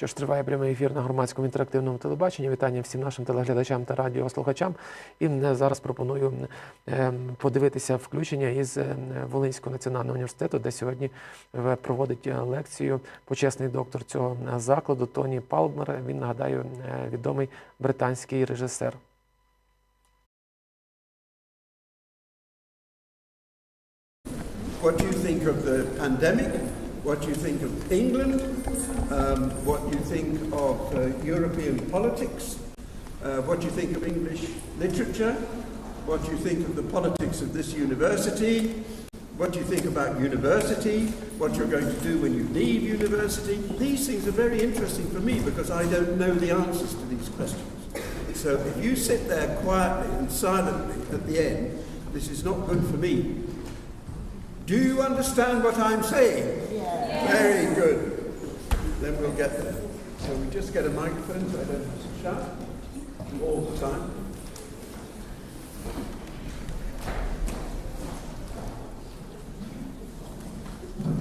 Що ж, триває прямий ефір на Громадському інтерактивному телебаченні. Вітання всім нашим телеглядачам та радіослухачам. І зараз пропоную подивитися включення із Волинського національного університету, де сьогодні проводить лекцію почесний доктор цього закладу Тоні Палмер. Він, нагадаю, відомий британський режисер. What do you think of the pandemic? What do you think of England? What do you think of European politics? What do you think of English literature? What do you think of the politics of this university? What do you think about university? What you're going to do when you leave university? These things are very interesting for me because I don't know the answers to these questions. So if you sit there quietly and silently at the end, this is not good for me. Do you understand what I'm saying? Yeah. Very good. Then we'll get there. So we just get a microphone so I don't have to shout all the time.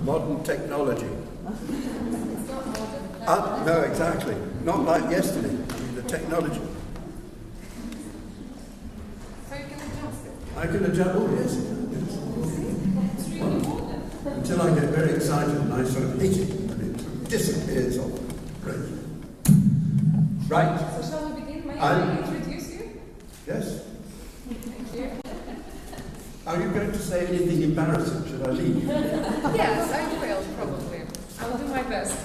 Modern technology. No, exactly. Not like yesterday. I mean, the technology. So you can adjust it. I can adjust. Oh, yes. Until I get very excited and I sort of hit it and it disappears off. Great. Right. So shall we begin? May I introduce you? Yes. Thank you. Are you going to say anything embarrassing? Should I leave? Yes, I will, probably. I'll do my best.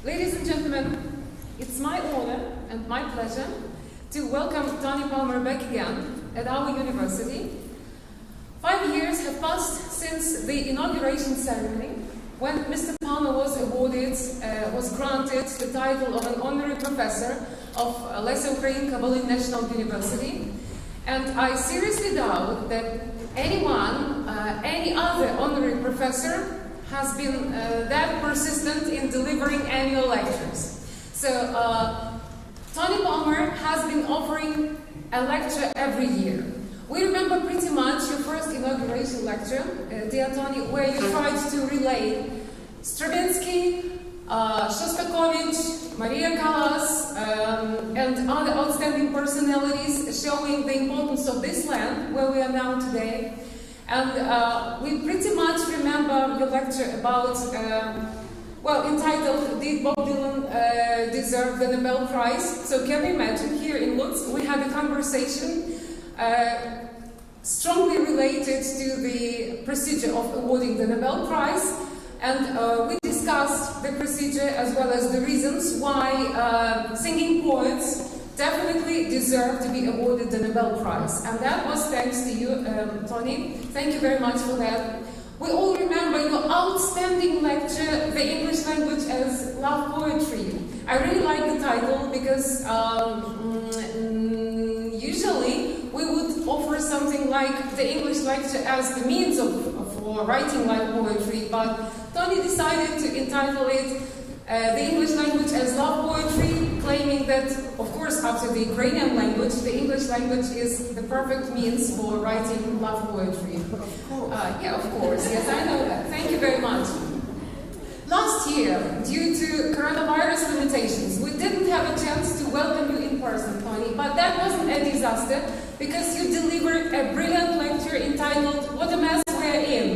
Ladies and gentlemen, it's my honor and my pleasure to welcome Toní Palmer back again at our university. 5 years have passed since the inauguration ceremony, when Mr. Palmer was granted the title of an honorary professor of Lесі Українки National University. And I seriously doubt that any other honorary professor has been that persistent in delivering annual lectures. So Toní Palmer has been offering a lecture every year. We remember pretty much your first inauguration lecture, dear Tony, where you tried to relate Stravinsky, Shostakovich, Maria Callas, and other outstanding personalities, showing the importance of this land where we are now today. And we pretty much remember your lecture about, entitled, Did Bob Dylan Deserve the Nobel Prize? So can you imagine, here in Lutz, we had a conversation strongly related to the procedure of awarding the Nobel Prize, and we discussed the procedure as well as the reasons why singing poets definitely deserve to be awarded the Nobel Prize. And that was thanks to you, Tony. Thank you very much for that. We all remember your outstanding lecture, The English Language as Love Poetry. I really like the title because usually we would offer something like the English lecture as the means for writing like poetry, but Tony decided to entitle it The English Language as Love Poetry, claiming that, of course, after the Ukrainian language, the English language is the perfect means for writing love poetry. Of course, yes, I know that. Thank you very much. Last year, due to coronavirus limitations, we didn't have a chance to welcome you in person, Tony, but that wasn't a disaster because you delivered a brilliant lecture entitled What a Mess We're In.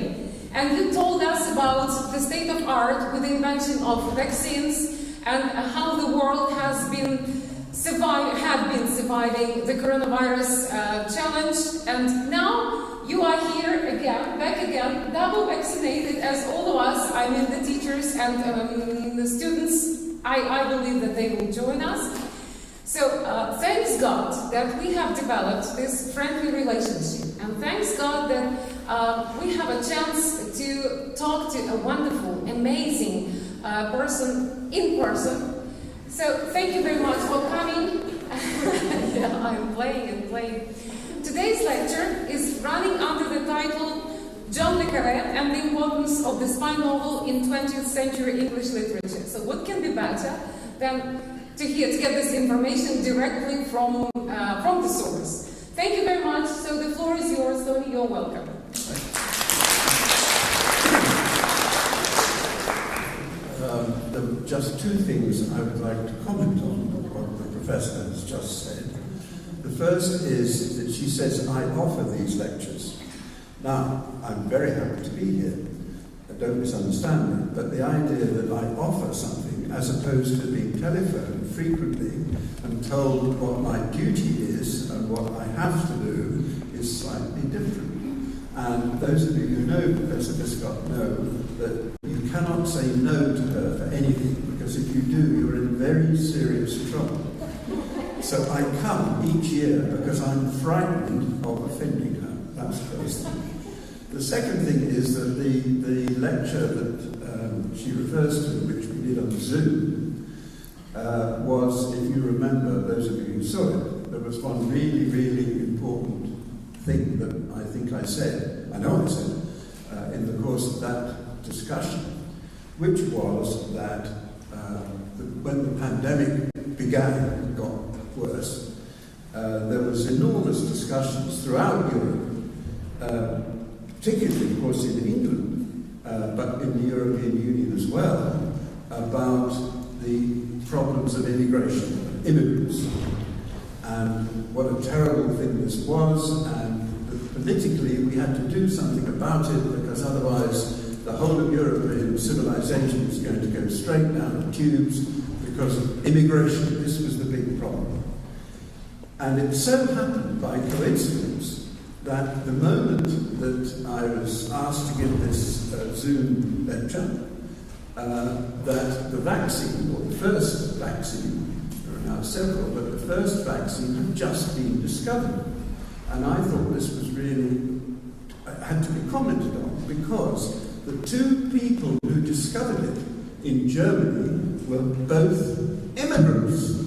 And you told us about the state of art with the invention of vaccines and how the world had been surviving the coronavirus challenge. And now you are here again, back again, double vaccinated as all of us, I mean the teachers and the students, I believe that they will join us. So thanks God that we have developed this friendly relationship, and thanks God that we have a chance to talk to a wonderful, amazing person in person. So thank you very much for coming. Yeah, I'm playing. Today's lecture is running under the title John le Carré and the Importance of the Spy Novel in 20th Century English Literature. So what can be better than to get this information directly from the source. Thank you very much. So the floor is yours, Tony. You're welcome. The just two things I would like to comment on what the professor has just said. The first is that she says, I offer these lectures. Now, I'm very happy to be here. Don't misunderstand me, but the idea that I offer something as opposed to being telephoned frequently and told what my duty is and what I have to do is slightly different. And those of you who know Professor Biscott know that you cannot say no to her for anything, because if you do, you're in very serious trouble. So I come each year because I'm frightened of offending her. That's the first thing. The second thing is that the lecture that she refers to, which we did on Zoom, was, if you remember, those of you who saw it, there was one really, really important thing that I think I said, I know I said, in the course of that discussion, which was that when the pandemic began and got worse, there was enormous discussions throughout Europe, particularly, of course, in England, but in the European Union as well, about the problems of immigration, immigrants, and what a terrible thing this was, and that politically we had to do something about it, because otherwise the whole of European civilization was going to go straight down the tubes because of immigration. This was the big problem. And it so happened by coincidence that the moment that I was asked to give this Zoom lecture, that the vaccine, or the first vaccine, there are now several, but the first vaccine had just been discovered. And I thought this was really, had to be commented on, because the two people who discovered it in Germany were both immigrants.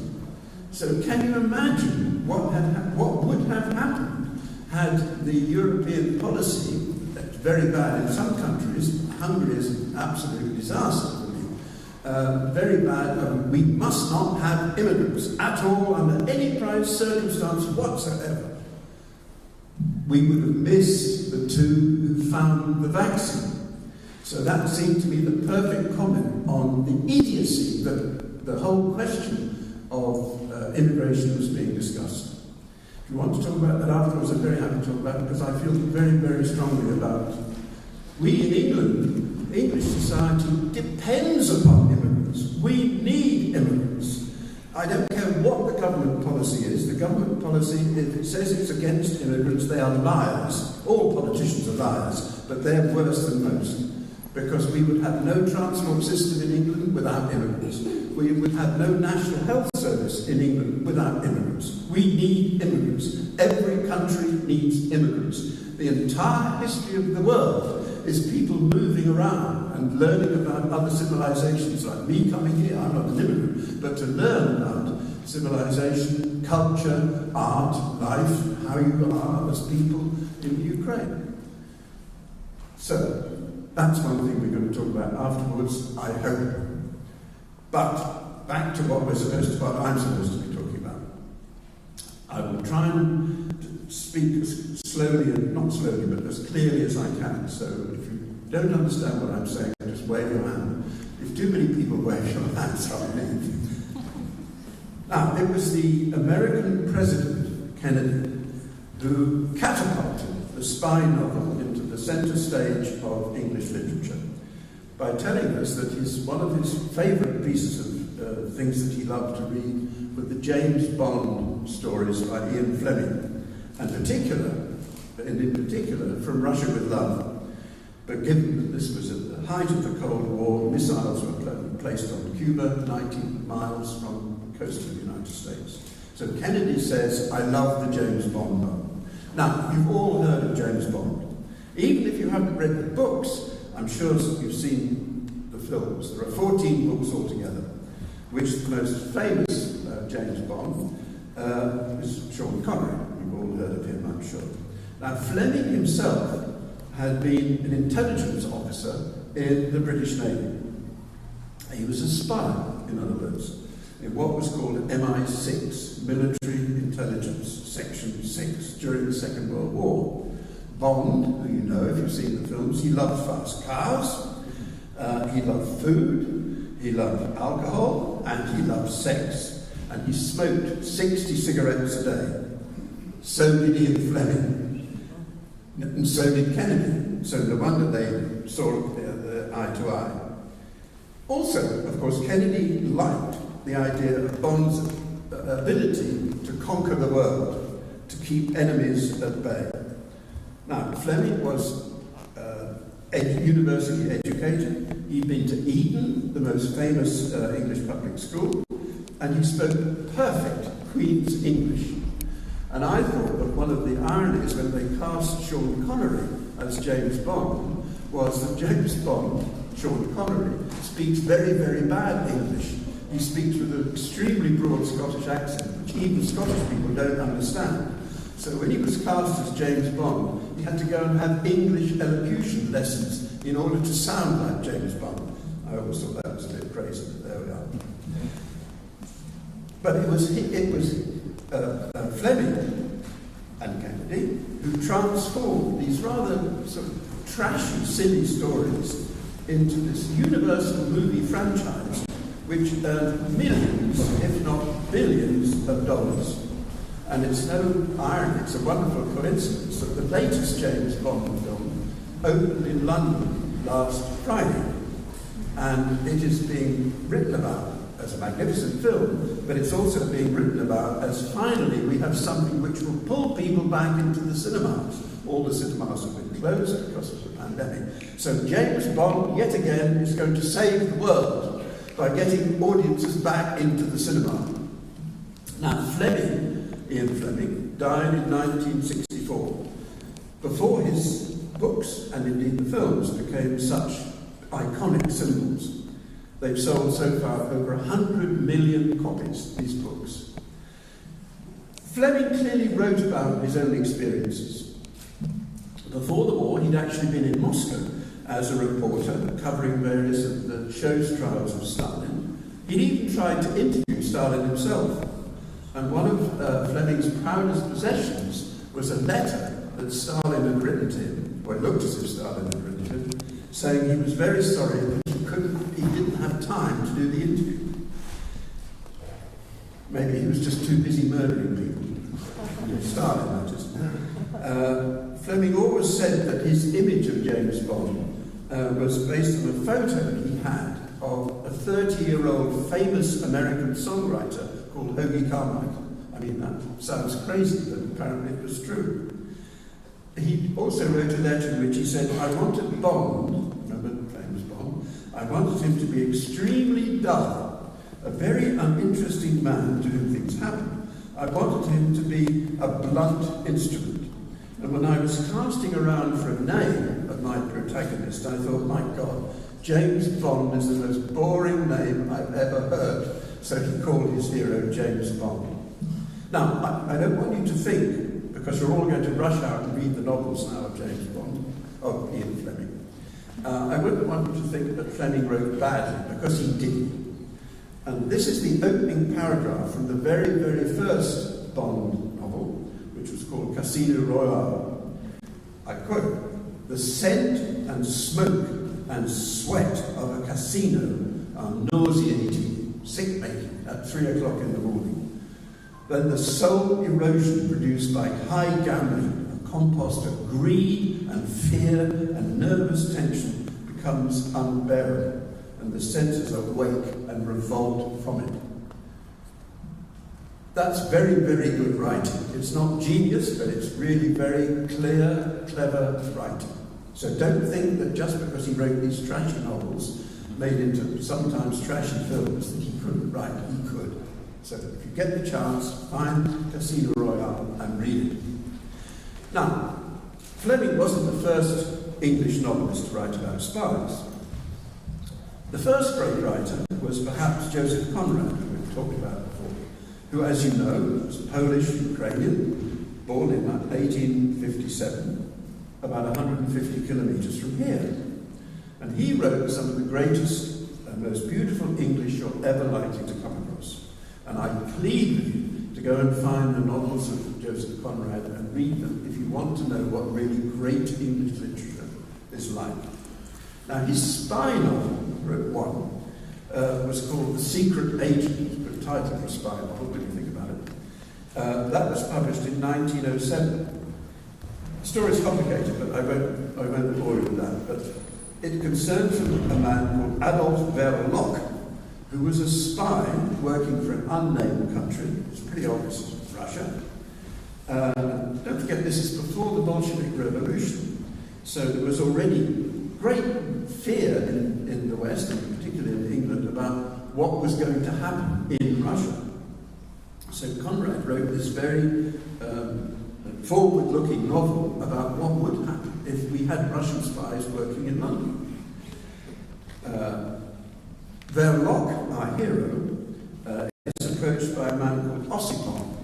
So can you imagine what would have happened had the European policy, that's very bad in some countries, Hungary is an absolute disaster for me, very bad, we must not have immigrants at all under any circumstance whatsoever. We would have missed the two who found the vaccine. So that seemed to be the perfect comment on the idiocy that the whole question of immigration was being discussed. If you want to talk about that afterwards, I'm very happy to talk about it, because I feel very, very strongly about it. We in England, English society depends upon immigrants. We need immigrants. I don't care what the government policy is. The government policy, if it says it's against immigrants, they are liars. All politicians are liars, but they're worse than most. Because we would have no transport system in England without immigrants. We would have no national health service in England without immigrants. We need immigrants. Every country needs immigrants. The entire history of the world is people moving around and learning about other civilizations, like me coming here, I'm not an immigrant, but to learn about civilization, culture, art, life, how you are as people in Ukraine. So, that's one thing we're going to talk about afterwards, I hope. But back to what I'm supposed to be talking about. I will try and speak as slowly, and not slowly, but as clearly as I can. So if you don't understand what I'm saying, just wave your hand. If too many people wave your hands, I'll leave. Now, it was the American President, Kennedy, who catapulted the spy novel into the center stage of English literature by telling us that one of his favorite pieces of things that he loved to read were the James Bond stories by Ian Fleming, and in particular, From Russia with Love. But given that this was at the height of the Cold War, missiles were placed on Cuba, 90 miles from the coast of the United States. So Kennedy says, I love the James Bond novel. Now, you've all heard of James Bond. Even if you haven't read the books, I'm sure you've seen the films. There are 14 books altogether, which the most famous James Bond is Sean Connery. You've all heard of him, I'm sure. Now, Fleming himself had been an intelligence officer in the British Navy. He was a spy, in other words, in what was called MI6, Military Intelligence Section 6, during the Second World War. Bond, who you know if you've seen the films, he loved fast cars, he loved food, He loved alcohol and he loved sex. And he smoked 60 cigarettes a day. So did Ian Fleming. And so did Kennedy. So no wonder they saw eye to eye. Also, of course, Kennedy liked the idea of Bond's ability to conquer the world, to keep enemies at bay. Now, Fleming was a university educator. He'd been to Eton, the most famous English public school, and he spoke perfect Queen's English. And I thought that one of the ironies when they cast Sean Connery as James Bond was that James Bond, Sean Connery, speaks very, very bad English. He speaks with an extremely broad Scottish accent, which even Scottish people don't understand. So when he was cast as James Bond, he had to go and have English elocution lessons in order to sound like James Bond. I always thought that was a bit crazy, but there we are. But it was Fleming and Kennedy who transformed these rather sort of trashy, silly stories into this universal movie franchise which earned millions, if not billions, of dollars. And it's no irony, it's a wonderful coincidence that the latest James Bond film opened in London last Friday. And it is being written about as a magnificent film, but it's also being written about as finally we have something which will pull people back into the cinemas. All the cinemas have been closed because of the pandemic. So James Bond, yet again, is going to save the world by getting audiences back into the cinema. Now, Ian Fleming, died in 1964. Before his books, and indeed the films, became such iconic symbols. They've sold so far over 100 million copies, these books. Fleming clearly wrote about his own experiences. Before the war, he'd actually been in Moscow as a reporter, covering various of the show's trials of Stalin. He'd even tried to interview Stalin himself. And one of Fleming's proudest possessions was a letter that Stalin had written to him, or it looked as if Stalin had written to him, saying he was very sorry that he didn't have time to do the interview. Maybe he was just too busy murdering people. Stalin, that is. Fleming always said that his image of James Bond was based on a photo he had of a 30-year-old famous American songwriter called Hoagy Carmichael. I mean, that sounds crazy, but apparently it was true. He also wrote a letter in which he said, I wanted Bond, remember the famous Bond, I wanted him to be extremely dull, a very uninteresting man to whom things happen. I wanted him to be a blunt instrument. And when I was casting around for a name of my protagonist, I thought, my God, James Bond is the most boring name I've ever heard. So he called his hero James Bond. Now, I don't want you to think, because you're all going to rush out and read the novels now of James Bond, of Ian Fleming. I wouldn't want you to think that Fleming wrote badly, because he didn't. And this is the opening paragraph from the very, very first Bond novel, which was called Casino Royale. I quote, "The scent and smoke and sweat of a casino are nauseating, sick-making at 3 o'clock in the morning. Then the soul erosion produced by high gambling, a compost of greed and fear and nervous tension, becomes unbearable, and the senses awake and revolt from it." That's very, very good writing. It's not genius, but it's really very clear, clever writing. So don't think that just because he wrote these trashy novels, made into sometimes trashy films, that he couldn't write. He could. So if you get the chance, find Casino Royale and read it. Now, Fleming wasn't the first English novelist to write about spies. The first great writer was perhaps Joseph Conrad, who we've talked about before, who, as you know, was Polish-Ukrainian, born in 1857, about 150 kilometres from here. And he wrote some of the greatest and most beautiful English you're ever likely to come across. And I plead with you to go and find the novels of Joseph Conrad and read them if you want to know what really great English literature is like. Now, his spy novel, wrote one, was called The Secret Agent, but title for a spy novel, when you think about it. That was published in 1907. The story is complicated, but I won't bore you with that. But it concerns a man called Adolf Verloc, who was a spy working for an unnamed country. It's pretty obvious it's Russia. Don't forget, this is before the Bolshevik Revolution, so there was already great fear in the West, and particularly in England, about what was going to happen in Russia. So Conrad wrote this very forward-looking novel about what would happen if we had Russian spies working in London. Verloc, our hero, is approached by a man called Ossipon,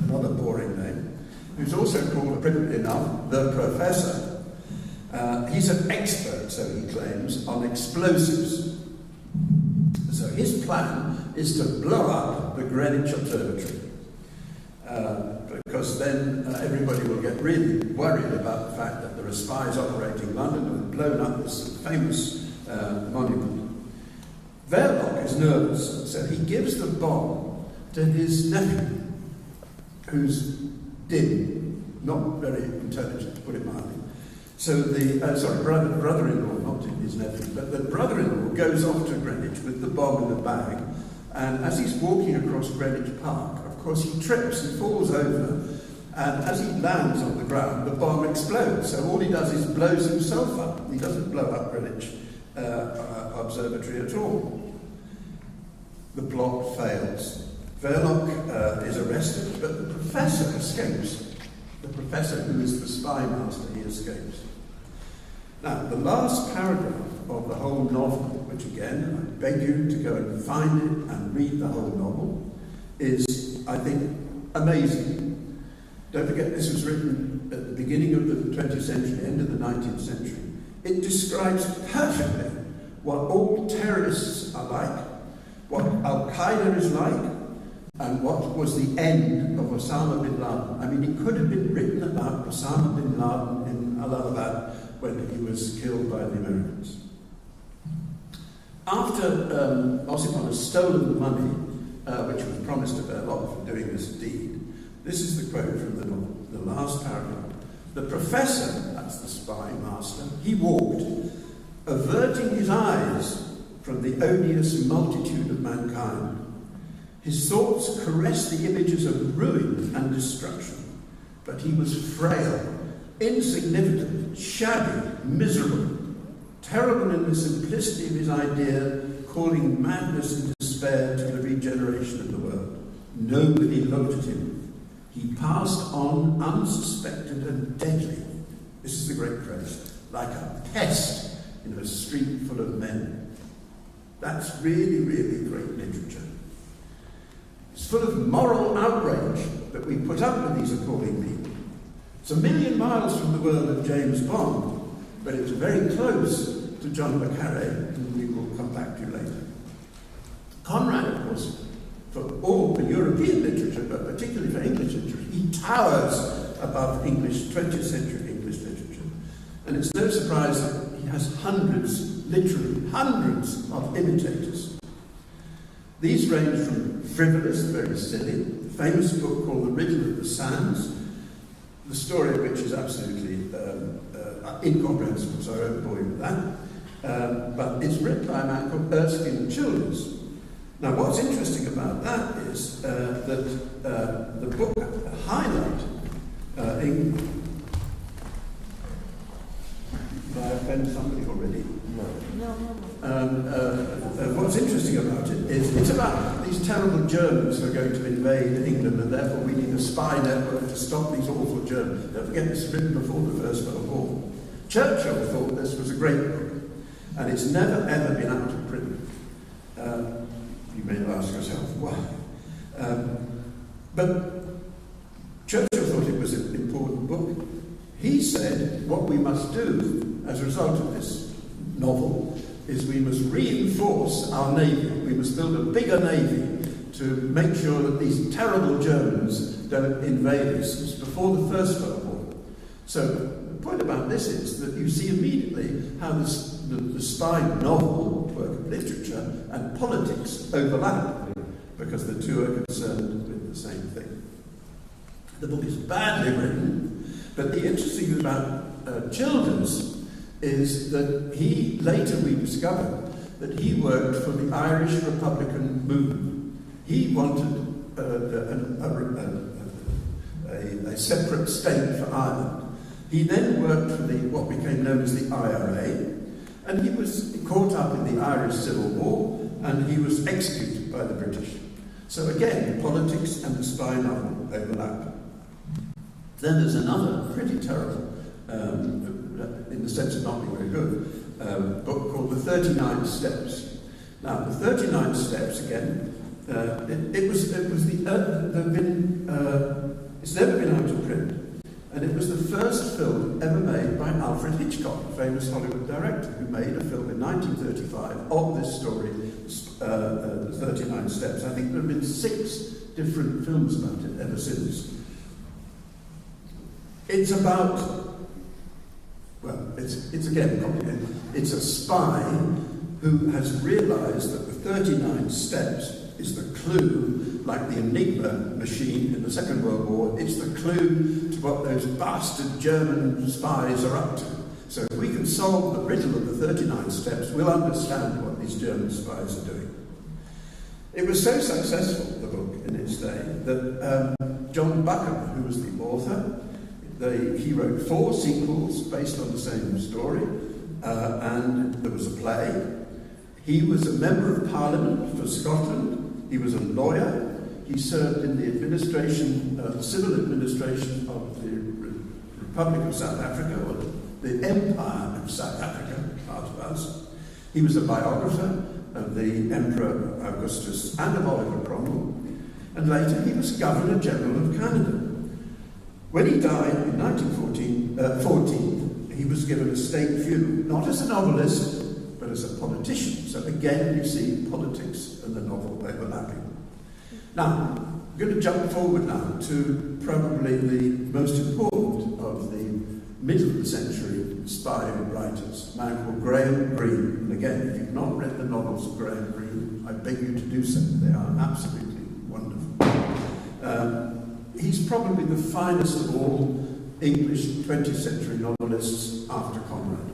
another boring name, who's also called, appropriately enough, the Professor. He's an expert, so he claims, on explosives. So his plan is to blow up the Greenwich Observatory, because then everybody will get really worried about the fact that there are spies operating in London and have blown up this famous monument. Verloc is nervous, so he gives the bomb to his nephew, who's dim, not very intelligent, to put it mildly. So brother-in-law, not his nephew, but the brother-in-law goes off to Greenwich with the bomb in the bag, and as he's walking across Greenwich Park, of course he trips and falls over, and as he lands on the ground, the bomb explodes. So all he does is blows himself up. He doesn't blow up Greenwich Observatory at all. The plot fails. Verloc is arrested, but the professor escapes. The professor, who is the spy master, he escapes. Now, the last paragraph of the whole novel, which again, I beg you to go and find it and read the whole novel, is, I think, amazing. Don't forget, this was written at the beginning of the 20th century, end of the 19th century. It describes perfectly what all terrorists are like, what Al-Qaeda is like, and what was the end of Osama bin Laden. I mean, it could have been written about Osama bin Laden in Allahabad when he was killed by the Americans. After Ossipon has stolen the money, which was promised to Verloc for doing this deed, this is the quote from the novel, the last paragraph. The professor, that's the spy master, he walked, averting his eyes from the odious multitude of mankind. His thoughts caressed the images of ruin and destruction, but he was frail, insignificant, shabby, miserable, terrible in the simplicity of his idea, calling madness and despair to the regeneration of the world. Nobody looked at him. He passed on unsuspected and deadly. This is the great phrase, like a pest in a street full of men. That's really, really great literature. It's full of moral outrage that we put up with these appalling people. It's a million miles from the world of James Bond, but it's very close to John le Carré, whom we will come back to later. Conrad, of course, for European literature, but particularly for English literature, he towers above 20th century English literature. And it's no surprise that he has hundreds, literally hundreds of imitators. These range from frivolous, very silly, a famous book called The Riddle of the Sands, the story of which is absolutely incomprehensible, so I won't bore you with that. But it's written by a man called Erskine Childers. Now, what's interesting about that is that the book highlight Did I offend somebody already? No. What's interesting about it is it's about these terrible Germans who are going to invade England, and therefore we need a spy network to stop these awful Germans. Don't forget, this was written before the First World War. Churchill thought this was a great book, and it's never ever been out of print. You may ask yourself why. But Churchill thought it was an important book. He said what we must do as a result of this novel is we must reinforce our navy. We must build a bigger navy to make sure that these terrible Germans don't invade us. It's before the First World War. So the point about this is that you see immediately how the spy novel work of literature and politics overlap, because the two are concerned with the same thing. The book is badly written, but the interesting thing about Childers is that he, later we discovered, that he worked for the Irish Republican movement. He wanted a separate state for Ireland. He then worked for what became known as the IRA, and he was caught up in the Irish Civil War, and he was executed by the British. So again, politics and the spy novel overlap. Then there's another pretty terrible, in the sense of not being very good, book called The 39 Steps. Now, The 39 Steps, again, it's never been out of print, and it was the first film ever made by Alfred Hitchcock, a famous Hollywood director, who made a film in 1935 of this story, The 39 Steps. I think there have been 6 different films about it ever since. It's about, well, it's again complicated. It's a spy who has realized that the 39 steps is the clue, like the Enigma machine in the Second World War, it's the clue to what those bastard German spies are up to. So if we can solve the riddle of the 39 steps, we'll understand what these German spies are doing. It was so successful, the book, in its day, that John Buchan, who was the author, he wrote 4 sequels based on the same story, and there was a play. He was a member of Parliament for Scotland. He was a lawyer. He served in the administration, civil administration of the Republic of South Africa, or the Empire of South Africa, part of us. He was a biographer of the Emperor Augustus and of Oliver Cromwell. And later he was Governor General of Canada. When he died in 1914, he was given a state funeral, not as a novelist, but as a politician. So again, you see politics and the novel overlapping. Now, I'm going to jump forward now to probably the most important of the middle of the century spy writers, a man called Graham Greene. And again, if you've not read the novels of Graham Greene, I beg you to do so. They are absolutely wonderful. He's probably the finest of all English 20th century novelists after Conrad.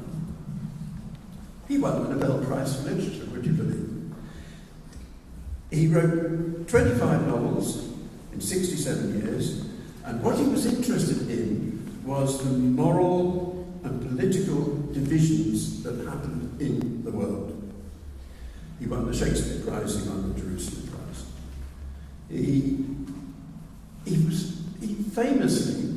He won the Nobel Prize for Literature, would you believe? He wrote 25 novels in 67 years, and what he was interested in was the moral and political divisions that happened in the world. He won the Shakespeare Prize, he won the Jerusalem Prize. He famously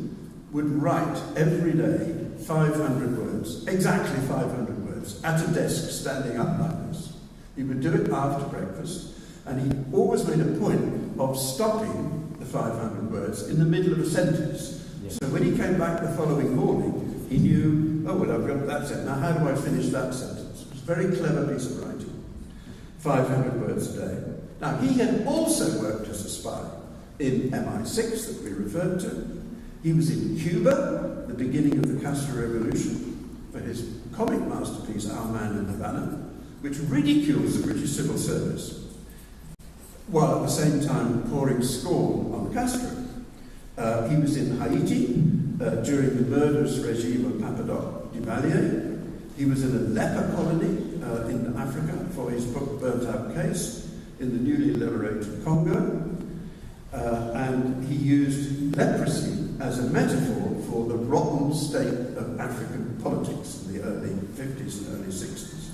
would write every day 500 words, exactly 500 words, at a desk standing up like this. He would do it after breakfast, and he always made a point of stopping the 500 words in the middle of a sentence. Yeah. So when he came back the following morning, he knew, oh, well, I've got that sentence. Now, how do I finish that sentence? It was a very clever piece of writing. 500 words a day. Now, he had also worked as a spy in MI6 that we referred to. He was in Cuba, the beginning of the Castro Revolution, for his comic masterpiece, Our Man in Havana, which ridicules the British civil service, while at the same time pouring scorn on Castro. He was in Haiti during the murderous regime of Papadoc Duvalier. He was in a leper colony in Africa for his book Burnt Out Case in the newly liberated Congo. And he used leprosy as a metaphor for the rotten state of African politics in the early 50s and early 60s.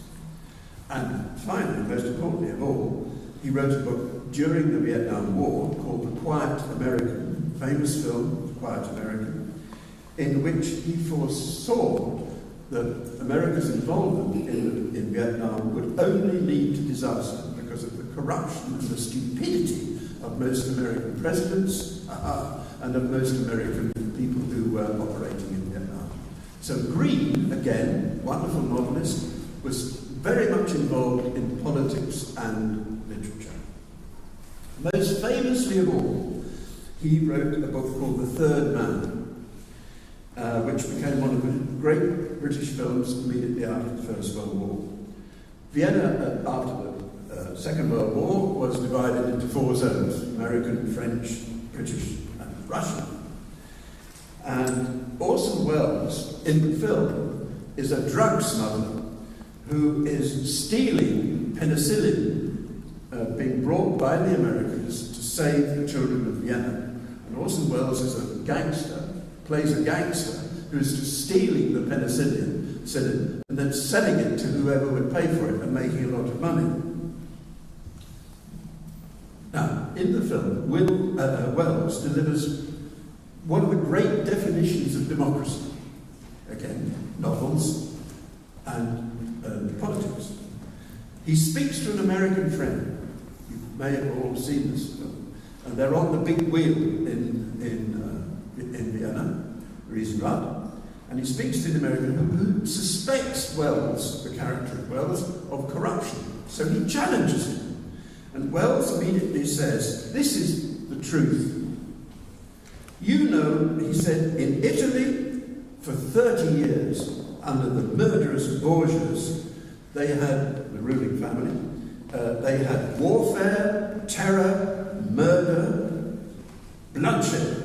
And finally, most importantly of all, he wrote a book during the Vietnam War called The Quiet American, famous film, The Quiet American, in which he foresaw that America's involvement in Vietnam would only lead to disaster because of the corruption and the stupidity of most American presidents and of most American people who were operating in Vietnam. So Greene, again, wonderful novelist, was very much involved in politics and literature. Most famously of all, he wrote a book called The Third Man, which became one of the great British films immediately after the First World War. Vienna, after the Second World War, was divided into 4 zones: American, French, British, and Russian. And Orson Welles, in the film, is a drug smuggler who is stealing penicillin being brought by the Americans to save the children of Vienna. And Orson Welles is a gangster, plays a gangster who is just stealing the penicillin and then selling it to whoever would pay for it and making a lot of money. Now, in the film, Welles delivers one of the great definitions of democracy. Again, novels and politics. He speaks to an American friend. You may have all seen this film. And they're on the big wheel in Vienna, Riesenrad. And he speaks to the American who suspects Welles, the character of Welles, of corruption. So he challenges him. And Welles immediately says, "This is the truth. You know," he said, "in Italy, for 30 years, under the murderous Borgias, they had, the ruling family, they had warfare, terror, murder, bloodshed.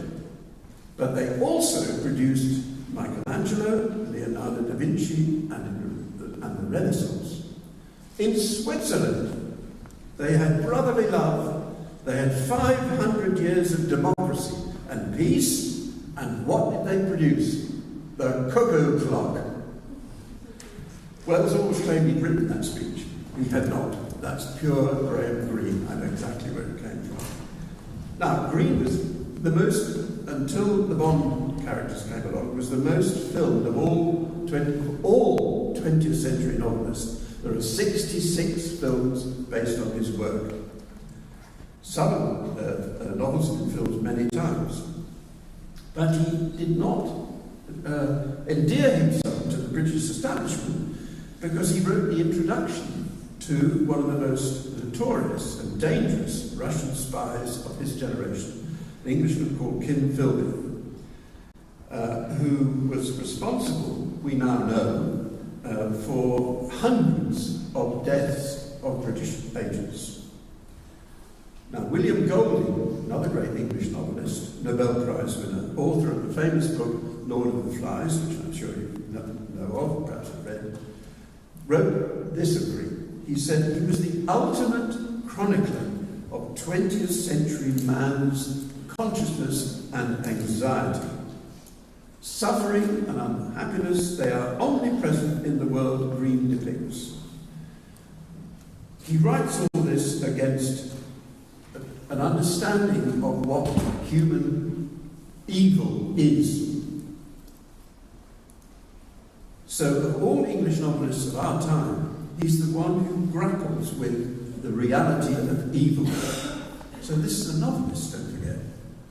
But they also produced Michelangelo, Leonardo da Vinci, and the Renaissance. In Switzerland, they had brotherly love, they had 500 years of democracy and peace, and what did they produce? The cuckoo clock." Welles always claimed he'd written that speech. He had not. That's pure Graham Greene. I know exactly where it came from. Now, Greene was the most, until the Bond characters came along, was the most filmed of all 20th century novelists. There are 66 films based on his work. Some of the novels have been filmed many times. But he did not endear himself to the British establishment because he wrote the introduction to one of the most notorious and dangerous Russian spies of his generation, an Englishman called Kim Philby, who was responsible, we now know, for hundreds of deaths of British agents. Now, William Golding, another great English novelist, Nobel Prize winner, author of the famous book Lord of the Flies, which I'm sure you know of, perhaps have read, wrote this of Greene. He said he was the ultimate chronicler of 20th century man's consciousness and anxiety. Suffering and unhappiness, they are omnipresent in the world Greene depicts. He writes all this against an understanding of what human evil is. So, of all English novelists of our time, he's the one who grapples with the reality of evil. So this is a novelist, don't forget.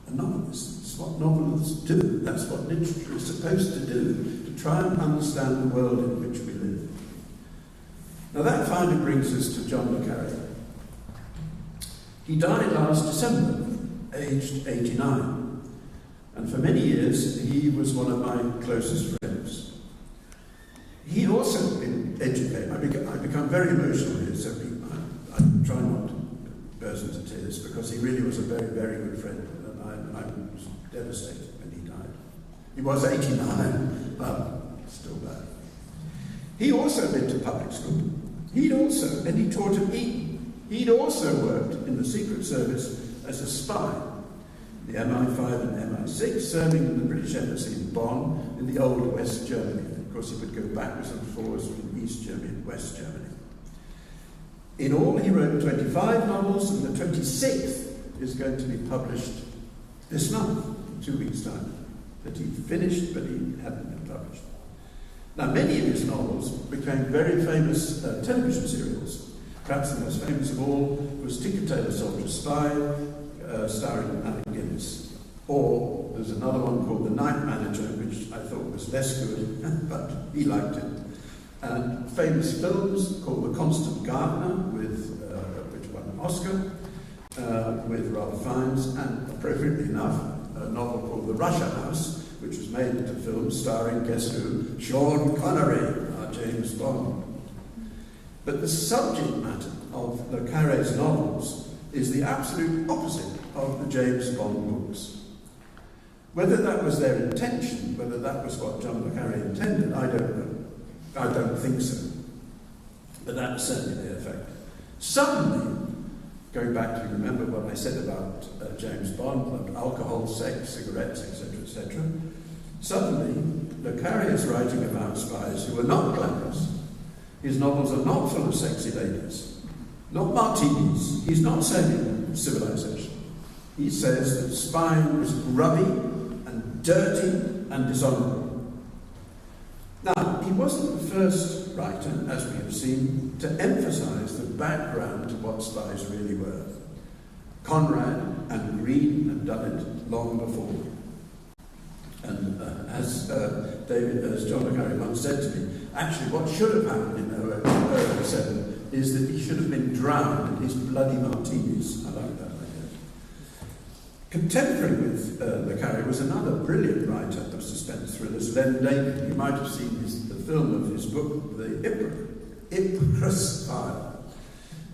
A novelist. It's what novelists do. That's what literature is supposed to do, to try and understand the world in which we live. Now that finally brings us to John le Carré. He died last December, aged 89. And for many years, he was one of my closest friends. He also been educated. I become very emotional here, so I try not to burst into tears, because he really was a very, very good friend, and I was devastated when he died. He was 89, but still bad. He also went to public school. He taught at Eton. He'd also worked in the Secret Service as a spy, the MI5 and MI6, serving in the British Embassy in Bonn in the old West Germany. Of course, he would go backwards and forwards from East Germany and West Germany. In all, he wrote 25 novels, and the 26th is going to be published this month, in 2 weeks' time. That he finished, but he hadn't been published. Now, many of his novels became very famous television serials. Perhaps the most famous of all was Tinker Tailor Soldier Spy, starring Alec Guinness. Or there's another one called The Night Manager, which I thought was less good, but he liked it. And famous films called The Constant Gardener, which won an Oscar, with Ralph Fiennes, and appropriately enough, a novel called The Russia House, which was made into film starring, guess who? Sean Connery, our James Bond. But the subject matter of Le Carré's novels is the absolute opposite of the James Bond books. Whether that was their intention, whether that was what John Le Carré intended, I don't know. I don't think so. But that was certainly the effect. Suddenly, going back to remember what I said about James Bond, about alcohol, sex, cigarettes, etc., etc., suddenly Le Carré is writing about spies who are not glamorous. His novels are not full of sexy ladies, not martinis. He's not saving civilization. He says that spying was grubby and dirty and dishonourable. Now, he wasn't the first writer, as we have seen, to emphasise the background to what spies really were. Conrad and Green had done it long before. And as John Le Carré once said to me, actually what should have happened in 007 is that he should have been drowned in his bloody martinis. I like that idea. Contemporary with Le Carré was another brilliant writer of suspense thrillers, Len David. You might have seen the film of his book, The Ipcress File.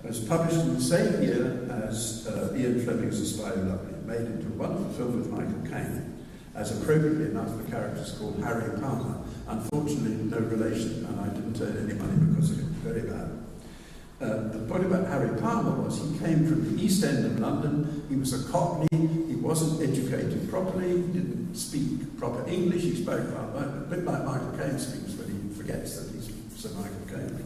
It was published in the same year as Ian Fleming's The Spy Who Loved Me, made into a wonderful film with Michael Caine. As appropriately enough, the character is called Harry Palmer. Unfortunately, no relation, and I didn't earn any money because of it. Very bad. The point about Harry Palmer was he came from the East End of London. He was a Cockney. He wasn't educated properly. He didn't speak proper English. He spoke a bit like Michael Caine speaks when he forgets that he's Sir Michael Caine.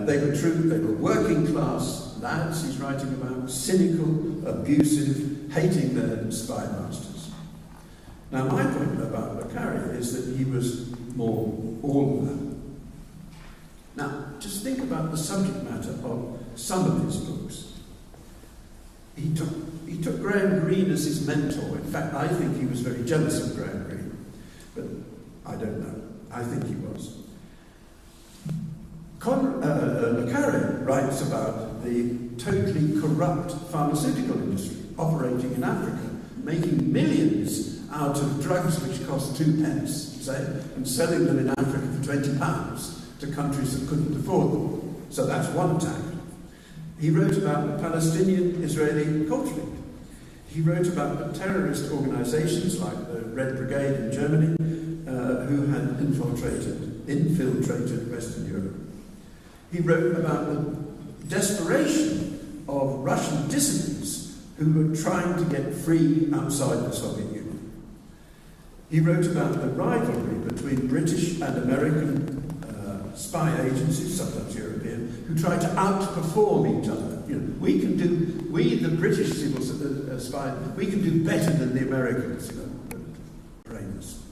They were true. They were working class lads he's writing about, cynical, abusive, hating their spy masters. Now, my point about Le Carré is that he was more all of that. Now, just think about the subject matter of some of his books. He took Graham Greene as his mentor. In fact, I think he was very jealous of Graham Greene. But I don't know. I think he was. Le Carré writes about the totally corrupt pharmaceutical industry operating in Africa, making millions out of drugs which cost 2 pence, say, and selling them in Africa for £20 to countries that couldn't afford them. So that's one attack. He wrote about the Palestinian-Israeli conflict. He wrote about the terrorist organisations like the Red Brigade in Germany, who had infiltrated Western Europe. He wrote about the desperation of Russian dissidents who were trying to get free outside the Soviet Union. He wrote about the rivalry between British and American spy agencies, sometimes European, who try to outperform each other. You know, we the British civil spy, we can do better than the Americans. You know, brainless.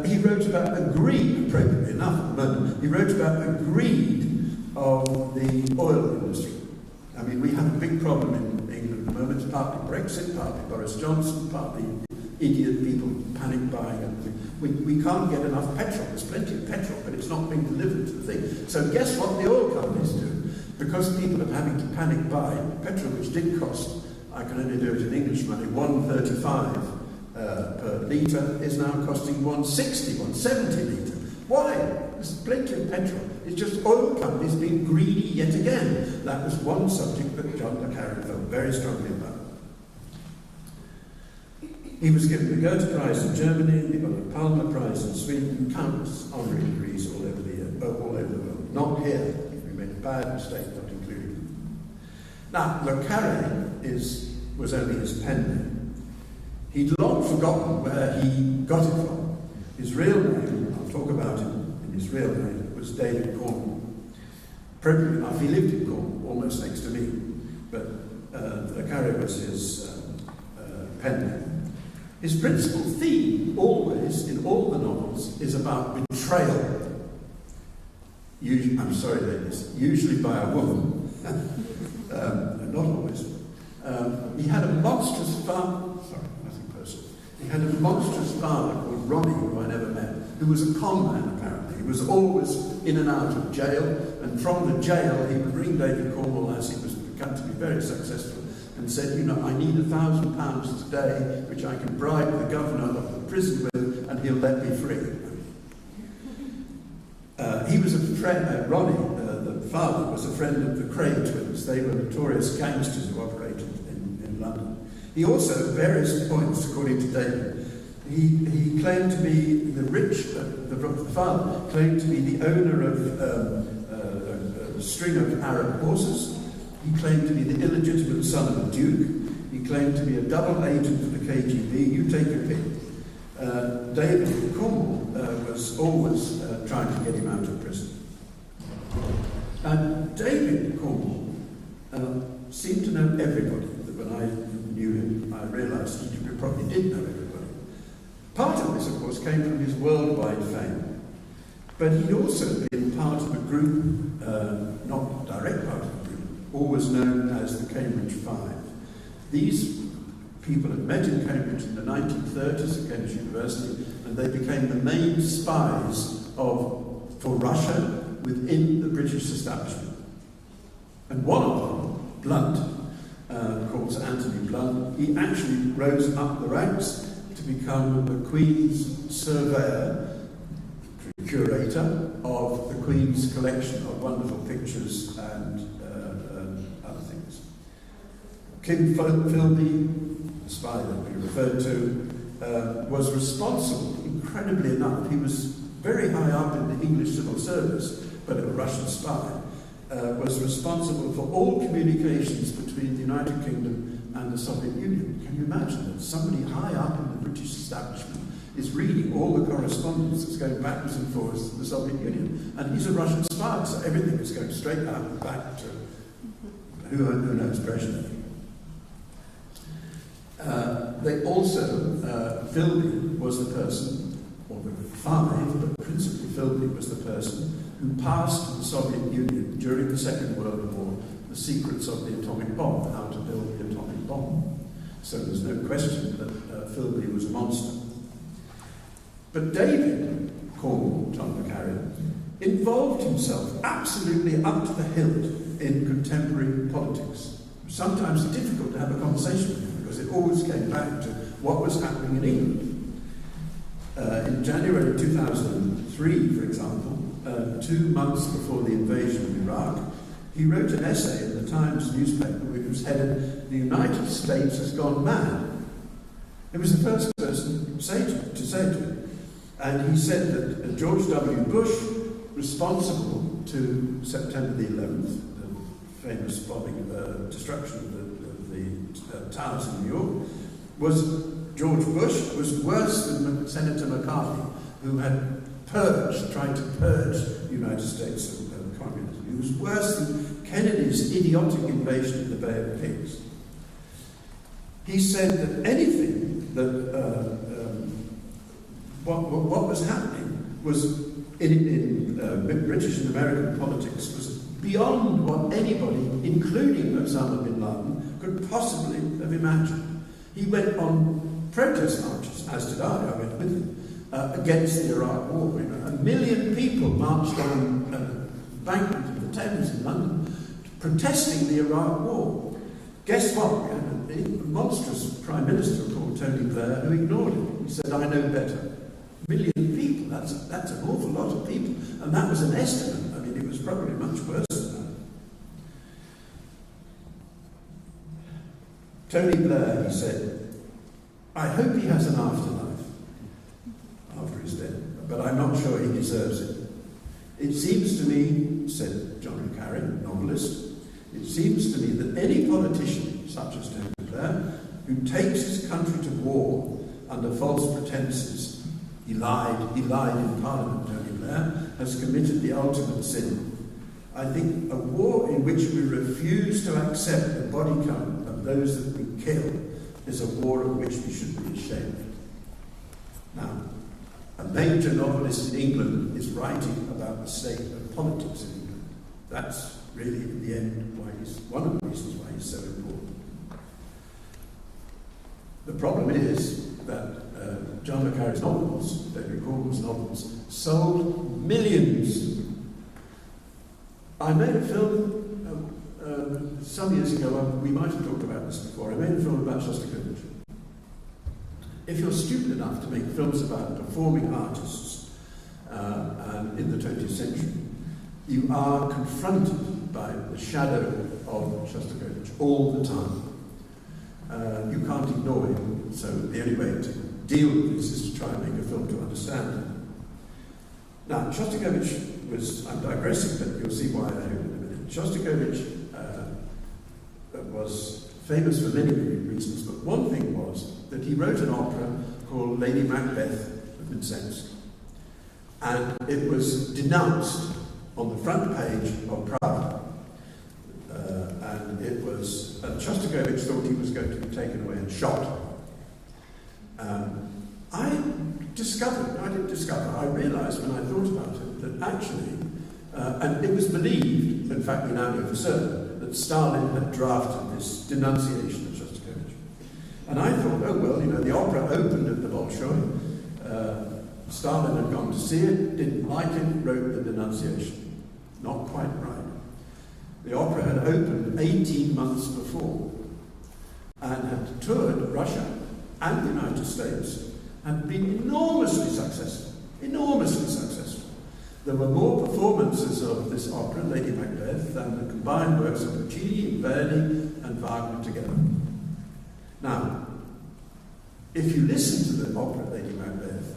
He wrote about the greed, appropriately enough at the moment, he wrote about the greed of the oil industry. I mean, we have a big problem in England at the moment. It's partly Brexit, partly Boris Johnson, partly idiot people panic buying. We can't get enough petrol. There's plenty of petrol, but it's not being delivered to the thing. So guess what the oil companies do? Because people are having to panic buy petrol, which did cost, I can only do it in English money, $1.35 per litre, is now costing $1.60, $1.70 litre. Why? There's plenty of petrol. It's just oil companies being greedy yet again. That was one subject that John Le Carré felt very strongly about. He was given the Goethe Prize in Germany, he got the Pallmer Prize in Sweden, countless honorary degrees all over the world. Not here. We made a bad mistake not including them. Now, Le Carré was only his pen name. He'd long forgotten where he got it from. His real name, I'll talk about him in his real name, was David Cornwall. Appropriately enough, he lived in Cornwall, almost next to me, but Le Carré was his pen name. His principal theme, always, in all the novels, is about betrayal. I'm sorry, ladies, usually by a woman. Not always. He had a monstrous father, nothing personal. He had a monstrous father called Ronnie, who I never met, who was a con man, apparently. He was always in and out of jail, and from the jail he would ring David Cornwall as he was become to be very successful, and said, you know, I need £1,000 today, which I can bribe the governor of the prison with, and he'll let me free. He was a friend, Ronnie, father was a friend of the Cray twins. They were notorious gangsters who operated in London. He also, at various points, according to David, he claimed to be the father claimed to be the owner of a string of Arab horses. He claimed to be the illegitimate son of a duke. He claimed to be a double agent for the KGB. You take your pick. David Cornwall was always trying to get him out of prison. And David Cornwall seemed to know everybody. When I knew him, I realised he probably did know everybody. Part of this, of course, came from his worldwide fame. But he'd also been part of a group, not direct part of a group, always known as the Cambridge Five. These people had met in Cambridge in the 1930s at Cambridge University, and they became the main spies for Russia within the British establishment. And one of them, Blunt, of course, Anthony Blunt, he actually rose up the ranks to become the Queen's surveyor, curator of the Queen's collection of wonderful pictures and other things. Kim Philby, the spy that we referred to, was responsible, incredibly enough, he was very high up in the English civil service, but a Russian spy, was responsible for all communications between the United Kingdom and the Soviet Union. Can you imagine that somebody high up in the British establishment is reading all the correspondence that's going backwards and forwards to the Soviet Union? And he's a Russian spy, so everything is going straight out and back to who knows Brezhnev. They also, Philby was the person, or the five, but principally Philby was the person who passed to the Soviet Union during the Second World War the secrets of the atomic bomb, how to build the atomic bomb. So there's no question that Philby was a monster. But David Cornwall, John le Carré, involved himself absolutely up to the hilt in contemporary politics. Sometimes difficult to have a conversation with him because it always came back to what was happening in England. In January 2003, for example, 2 months before the invasion of Iraq, he wrote an essay in the Times newspaper which was headed, "The United States has gone mad." It was the first person to say it. And he said that George W. Bush, responsible to September the 11th, the famous bombing, destruction of the towers in New York, George Bush was worse than Senator McCarthy, who had tried to purge the United States of communism. He was worse than Kennedy's idiotic invasion of the Bay of Pigs. He said that anything that what was happening was in British and American politics was beyond what anybody, including Osama bin Laden, could possibly have imagined. He went on protest marches, as did I went with him, against the Iraq War. 1 million people marched on the embankment of the Thames in London protesting the Iraq War. Guess what? We had a monstrous Prime Minister called Tony Blair who ignored it. He said, "I know better." 1 million people, that's an awful lot of people. And that was an estimate. I mean, it was probably much worse than that. Tony Blair, he said, "I hope he has an afterlife after he's dead, but I'm not sure he deserves it. It seems to me," said John le Carré, novelist, "it seems to me that any politician, such as Tony Blair, who takes his country to war under false pretenses, he lied in Parliament, Tony Blair, has committed the ultimate sin. I think a war in which we refuse to accept the body count of those that we kill is a war of which we should be ashamed." Now, a major novelist in England is writing about the state of politics in England. That's really, in the end, one of the reasons why he's so important. The problem is that John le Carré's novels, David Cornwall's novels, sold millions. I made a film some years ago, we might have talked about this before, I made a film about Shostakovich. If you're stupid enough to make films about performing artists in the 20th century, you are confronted by the shadow of Shostakovich all the time. You can't ignore him, so the only way to deal with this is to try and make a film to understand him. Now, Shostakovich was, I'm digressing, but you'll see why I hope in a minute. Shostakovich was famous for many, many reasons, but one thing was that he wrote an opera called Lady Macbeth of Mtsensk. And it was denounced on the front page of Prague. And Shostakovich thought he was going to be taken away and shot. I realized when I thought about it that actually, and it was believed, in fact we now know for certain, that Stalin had drafted this denunciation of Shostakovich. And I thought, oh well, you know, the opera opened at the Bolshoi, Stalin had gone to see it, didn't like it, wrote the denunciation. Not quite right. The opera had opened 18 months before and had toured Russia and the United States and been enormously successful. Enormously successful. There were more performances of this opera, Lady Macbeth, than the combined works of Puccini, Verdi, and Wagner together. Now, if you listen to the opera, Lady Macbeth,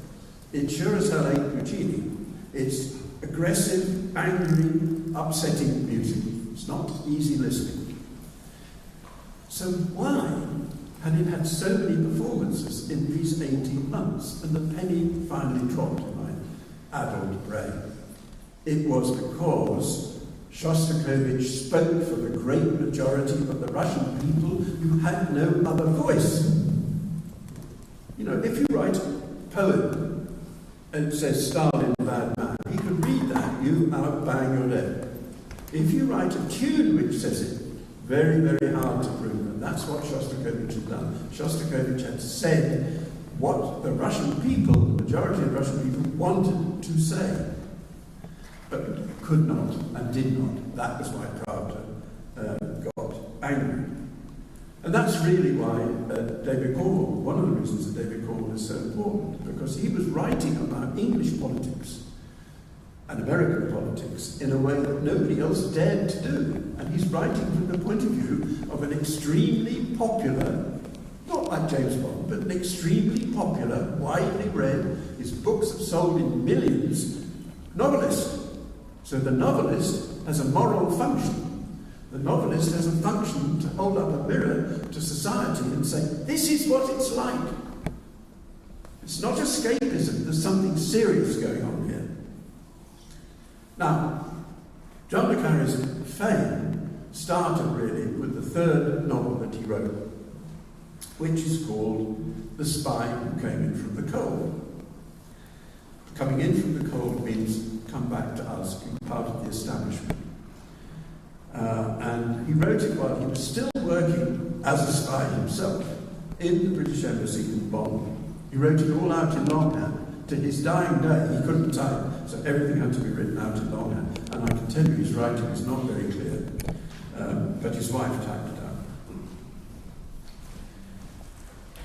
it sure as hell ain't Puccini. It's aggressive, angry, upsetting music. It's not easy listening. So why had it had so many performances in these 18 months? And the penny finally dropped in my adult brain. It was because Shostakovich spoke for the great majority of the Russian people who had no other voice. You know, if you write a poem and it says Stalin, bad man, he could read that, you outbang your dead. If you write a tune which says it, very, very hard to prove. And that's what Shostakovich had done. Shostakovich had said what the Russian people, the majority of Russian people, wanted to say, but could not and did not. That was why Pravda got angry. And that's really why David Cornwell, one of the reasons that David Cornwell is so important, because he was writing about English politics and American politics in a way that nobody else dared to do. And he's writing from the point of view of an extremely popular, not like James Bond, but an extremely popular, widely read, his books have sold in millions, novelist. So the novelist has a moral function. The novelist has a function to hold up a mirror to society and say, this is what it's like. It's not escapism, there's something serious going on here. Now, John le Carré's fame started really with the third novel that he wrote, which is called The Spy Who Came In From the Cold. Coming in from the cold means come back to us, be part of the establishment. And he wrote it while he was still working as a spy himself in the British Embassy in Bonn. He wrote it all out in longhand. To his dying day, he couldn't type, so everything had to be written out in longhand. And I can tell you his writing is not very clear, but his wife typed it out.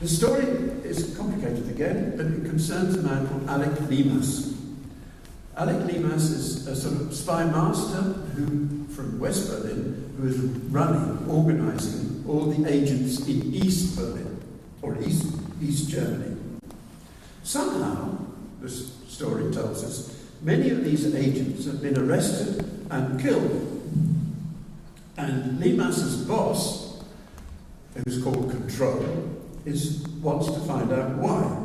The story is complicated again, but it concerns a man called Alec Limas. Alec Limas is a sort of spy master who, from West Berlin, who is running, organizing all the agents in East Berlin, or East Germany. Somehow, the story tells us, many of these agents have been arrested and killed. And Limas's boss, who's called Control, wants to find out why.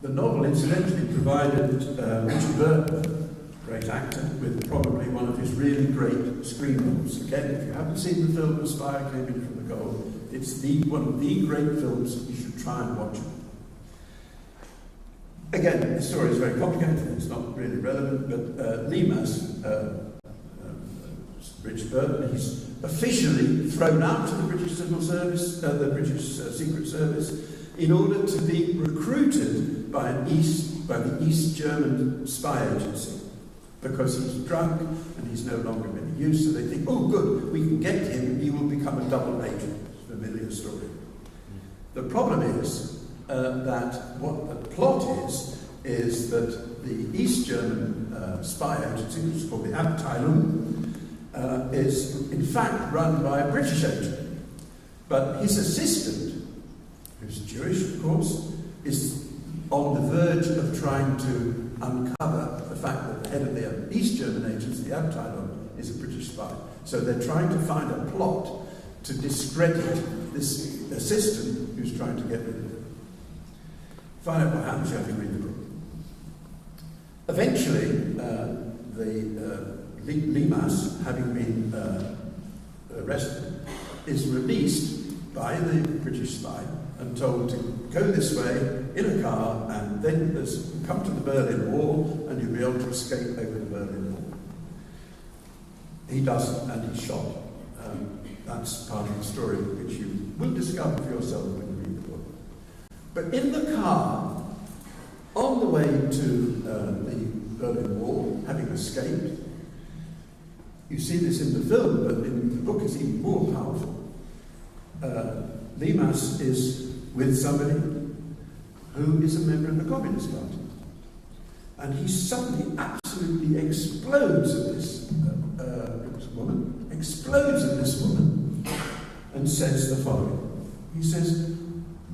The novel incidentally provided Richard Burton, great actor, with probably one of his really great screen roles. Again, if you haven't seen the film The Spy Who Came In From the Cold, it's one of the great films you should try and watch it. Again, the story is very complicated, it's not really relevant, but Limas, Richard Burton, he's officially thrown out of the British Civil Service, the British Secret Service, in order to be recruited by the East German spy agency, because he's drunk and he's no longer been used, so they think, oh good, we can get him and he will become a double agent. It's a familiar story. The problem is that what the plot is that the East German spy agency, which is called the Untitled, is in fact run by a British agent. But his assistant, who's Jewish of course, is on the verge of trying to uncover the fact that the head of the East German agency, the Untitled, is a British spy. So they're trying to find a plot to discredit this assistant who's trying to get rid of him. Find out what happens, you have to read the book. Eventually, Limas, having been arrested, is released by the British spy and told to go this way in a car and then come to the Berlin Wall and you'll be able to escape over the Berlin Wall. He doesn't, and he's shot. That's part of the story which you will discover for yourself when you read the book. But in the car, on the way to the Berlin Wall, having escaped, you see this in the film, but in the book it's even more powerful. Limas is with somebody who is a member of the Communist Party. And he suddenly absolutely explodes at this woman, and says the following. He says,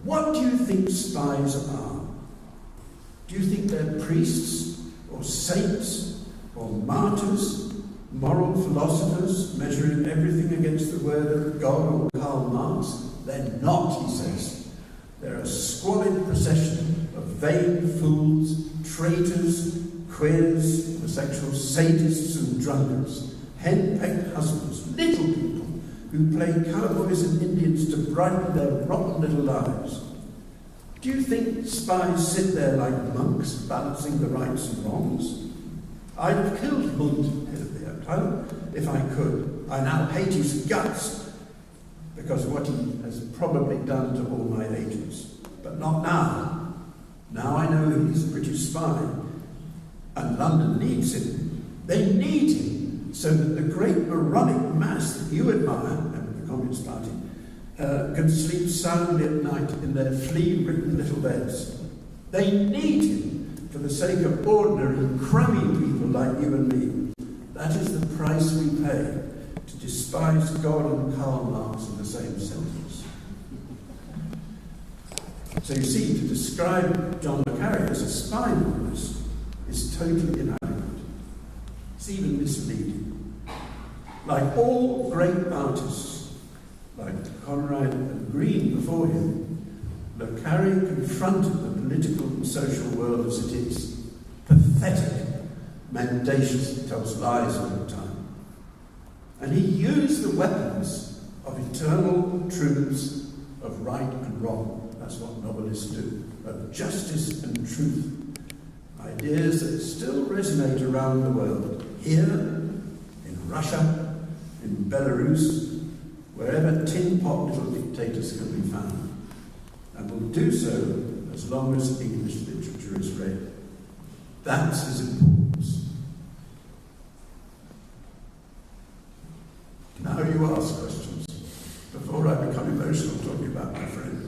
"What do you think spies are? Do you think they're priests or saints or martyrs, moral philosophers measuring everything against the word of God or Karl Marx? They're not," he says. "They're a squalid procession of vain fools, traitors, queers, homosexual sadists and drunkards, hen-pecked husbands, little people who play cowboys and Indians to brighten their rotten little lives. Do you think spies sit there like monks balancing the rights and wrongs? I'd have killed Mund, head of the Empire, if I could. I now hate his guts because of what he has probably done to all my agents. But not now. Now I know that he's a British spy, and London needs him. They need him so that the great moronic mass that you admire, and the Communist Party, can sleep soundly at night in their flea-ridden little beds. They need him for the sake of ordinary, crummy people like you and me. That is the price we pay to despise God and Karl Marx in the same sentence." So you see, to describe John le Carré as a spy novelist is totally inadequate. It's even misleading. Like all great artists, like Conrad and Green before him, le Carré confronted the political and social world as it is. Pathetic, mendacious, tells lies all the time. And he used the weapons of eternal truths of right and wrong. That's what novelists do. Of justice and truth. Ideas that still resonate around the world. Here, in Russia, in Belarus, wherever tin-pot little dictators can be found. And will do so as long as English literature is read. That's his importance. Now you ask questions, before I become emotional talking about my friend.